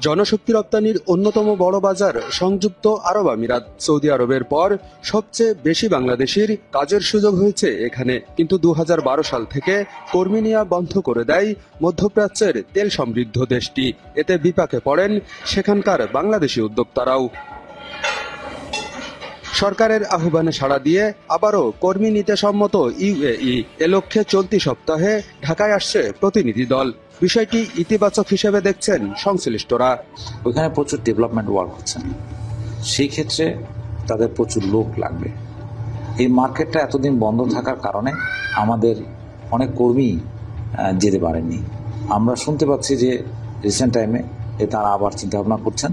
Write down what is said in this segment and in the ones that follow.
জনশক্তি রপ্তানির অন্যতম বড় বাজার সংযুক্ত আরব আমিরাত। সৌদি আরবের পর সবচেয়ে বেশি বাংলাদেশির কাজের সুযোগ হয়েছে এখানে, কিন্তু 2012 সাল থেকে কর্মী নেওয়া বন্ধ করে দেয় মধ্যপ্রাচ্যের তেল সমৃদ্ধ দেশটি। এতে বিপাকে পড়েন সেখানকার বাংলাদেশি উদ্যোক্তারাও। সরকারের আহ্বানে সাড়া দিয়ে আবারও কর্মী নিতে সম্মত ইউএই। এ লক্ষ্যে চলতি সপ্তাহে ঢাকায় আসছে প্রতিনিধি দল। বিষয়টি ইতিবাচক হিসেবে দেখছেন সংশ্লিষ্টরা। ওইখানে প্রচুর ডেভেলপমেন্ট ওয়ার্ক হচ্ছে, সেই ক্ষেত্রে তাদের প্রচুর লোক লাগবে। এই মার্কেটটা এতদিন বন্ধ থাকার কারণে আমাদের অনেক কর্মী যেতে পারেননি। আমরা শুনতে পাচ্ছি যে রিসেন্ট টাইমে তারা আবার চিন্তা ভাবনা করছেন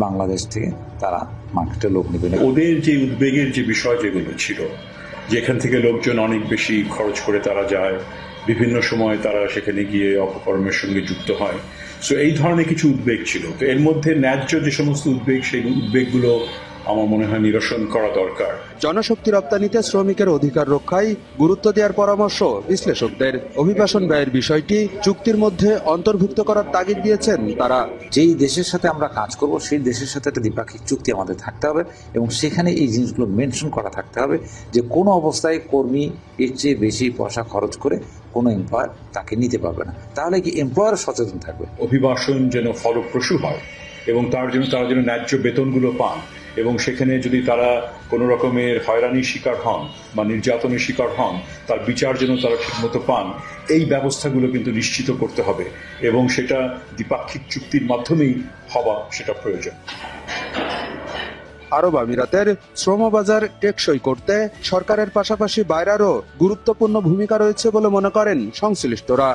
বাংলাদেশ থেকে তারা মার্কেটে লোক নেবে। ওদের যে উদ্বেগের যে বিষয় যেগুলো ছিল, যেখান থেকে লোকজন অনেক বেশি খরচ করে তারা যায়, বিভিন্ন সময় তারা সেখানে গিয়ে অপকর্মের সঙ্গে যুক্ত হয়, সো এই ধরনের কিছু উদ্বেগ ছিল। তো এর মধ্যে ন্যায্য যে সমস্ত উদ্বেগ, সেই উদ্বেগগুলো আমার মনে হয় নিরসন করা দরকার। জনশক্তি রপ্তানিতে শ্রমিকের অধিকার রক্ষায় গুরুত্ব দেওয়ার পরামর্শ বিশ্লেষকদের। অভিবাসন ব্যয়ের বিষয়টি চুক্তির মধ্যে অন্তর্ভুক্ত করার তাগিদ দিয়েছেন তারা। যেই দেশের সাথে আমরা কাজ করব সেই দেশের সাথে একটা দ্বিপাক্ষিক চুক্তি আমাদের থাকতে হবে এবং সেখানে এই জিনিসগুলো মেনশন করা থাকতে হবে যে কোনো অবস্থায় কর্মী এর চেয়ে বেশি পয়সা খরচ করে কোনো এমপ্লয়ার তাকে নিতে পারবে না। তাহলে কি এমপ্লয়ার সচেতন থাকবে। অভিবাসন যেন ফলপ্রসূ হয় এবং তারা যেন ন্যায্য বেতনগুলো পান, এবং সেখানে যদি তারা কোনো রকমের হয়রানির শিকার হন বা নির্যাতনের শিকার হন, তার বিচার যেন তারা ঠিকমতো পান, এই ব্যবস্থাগুলো কিন্তু নিশ্চিত করতে হবে এবং সেটা দ্বিপাক্ষিক চুক্তির মাধ্যমেই হওয়া সেটা প্রয়োজন। আরব আমিরাতের শ্রমবাজার টেকসই করতে সরকারের পাশাপাশি বাইরেরও গুরুত্বপূর্ণ ভূমিকা রয়েছে বলে মনে করেন সংশ্লিষ্টরা।